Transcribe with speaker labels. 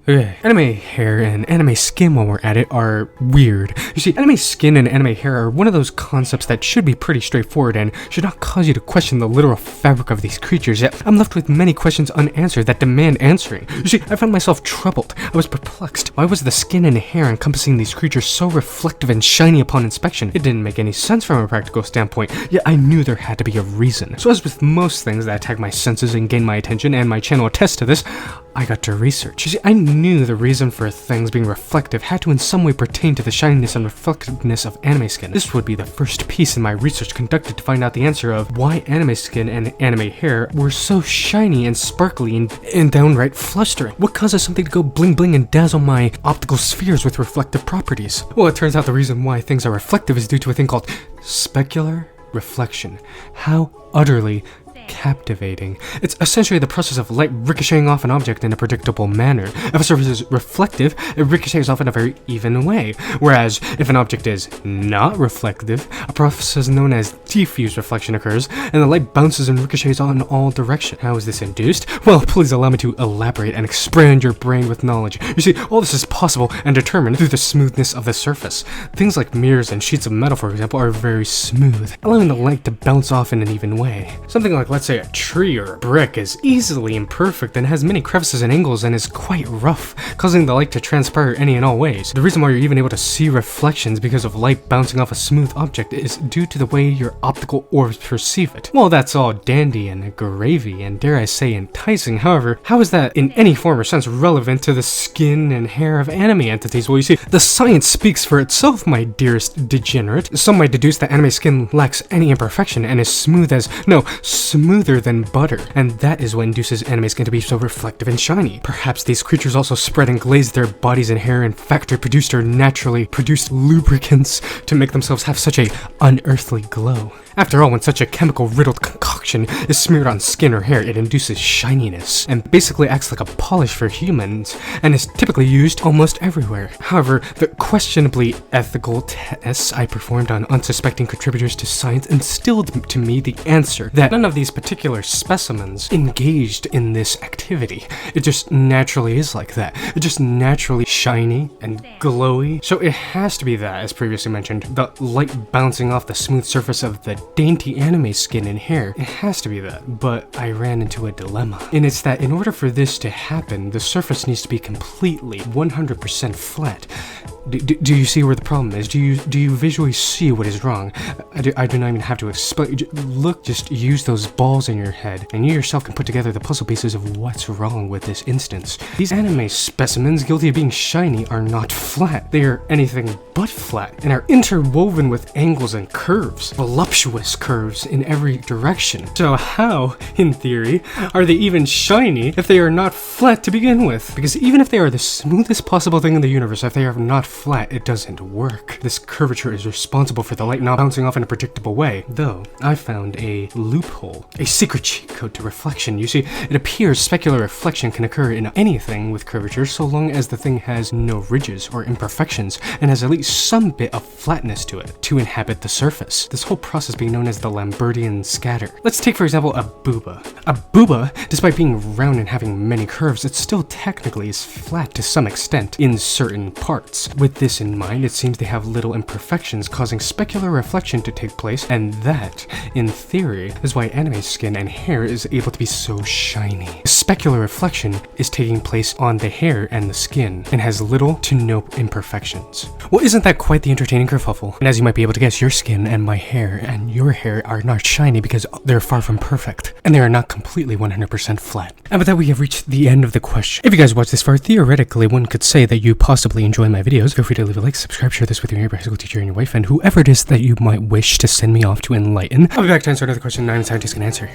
Speaker 1: Okay, anime hair and anime skin, while we're at it, are weird. You see, anime skin and anime hair are one of those concepts that should be pretty straightforward and should not cause you to question the literal fabric of these creatures, yet I'm left with many questions unanswered that demand answering. You see, I found myself troubled. I was perplexed. Why was the skin and hair encompassing these creatures so reflective and shiny upon inspection? It didn't make any sense from a practical standpoint, yet I knew there had to be a reason. So as with most things that attack my senses and gain my attention, and my channel attests to this, I got to research. You see, I knew the reason for things being reflective had to in some way pertain to the shininess and reflectiveness of anime skin. This would be the first piece in my research conducted to find out the answer of why anime skin and anime hair were so shiny and sparkly and downright flustering. What causes something to go bling bling and dazzle my optical spheres with reflective properties? Well, it turns out the reason why things are reflective is due to a thing called specular reflection. How utterly captivating. It's essentially the process of light ricocheting off an object in a predictable manner. If a surface is reflective, it ricochets off in a very even way, whereas if an object is not reflective, a process known as diffuse reflection occurs, and the light bounces and ricochets in all directions. How is this induced? Well, please allow me to elaborate and expand your brain with knowledge. You see, all this is possible and determined through the smoothness of the surface. Things like mirrors and sheets of metal, for example, are very smooth, allowing the light to bounce off in an even way. Something like, let's say, a tree or a brick is easily imperfect and has many crevices and angles and is quite rough, causing the light to transpire any and all ways. The reason why you're even able to see reflections because of light bouncing off a smooth object is due to the way your optical orbs perceive it. Well, that's all dandy and gravy and, dare I say, enticing. However, how is that in any form or sense relevant to the skin and hair of anime entities? Well, you see, the science speaks for itself, my dearest degenerate. Some might deduce that anime skin lacks any imperfection and is smooth as, no, smoother than butter, and that is what induces anime skin to be so reflective and shiny. Perhaps these creatures also spread and glaze their bodies and hair in factory produced or naturally produced lubricants to make themselves have such a unearthly glow. After all, when such a chemical-riddled concoction is smeared on skin or hair, it induces shininess and basically acts like a polish for humans and is typically used almost everywhere. However, the questionably ethical tests I performed on unsuspecting contributors to science instilled to me the answer that none of these particular specimens engaged in this activity. It just naturally is like that. It's just naturally shiny and glowy. So it has to be that, as previously mentioned, the light bouncing off the smooth surface of the dainty anime skin and hair. It has to be that, but I ran into a dilemma. And it's that in order for this to happen, the surface needs to be completely 100% flat. Do you see where the problem is? Do you visually see what is wrong? I do not even have to explain. Look, just use those balls in your head, and you yourself can put together the puzzle pieces of what's wrong with this instance. These anime specimens guilty of being shiny are not flat. They are anything but flat, and are interwoven with angles and curves, voluptuous curves in every direction. So how, in theory, are they even shiny if they are not flat to begin with? Because even if they are the smoothest possible thing in the universe, if they are not flat, it doesn't work. This curvature is responsible for the light not bouncing off in a predictable way. Though, I found a loophole, a secret cheat code to reflection. You see, it appears specular reflection can occur in anything with curvature so long as the thing has no ridges or imperfections and has at least some bit of flatness to it to inhabit the surface. This whole process being known as the Lambertian scatter. Let's take, for example, a booba. A booba, despite being round and having many curves, it still technically is flat to some extent in certain parts. With this in mind, it seems they have little imperfections causing specular reflection to take place, and that, in theory, is why anime skin and hair is able to be so shiny. Specular reflection is taking place on the hair and the skin, and has little to no imperfections. Well, isn't that quite the entertaining kerfuffle? And as you might be able to guess, your skin and my hair and your hair are not shiny because they're far from perfect, and they are not completely 100% flat. And with that, we have reached the end of the question. If you guys watched this far, theoretically, one could say that you possibly enjoy my videos. Feel free to leave a like, subscribe, share this with your neighbor, high school teacher, and your wife, and whoever it is that you might wish to send me off to enlighten. I'll be back to answer another question 9 scientists can answer.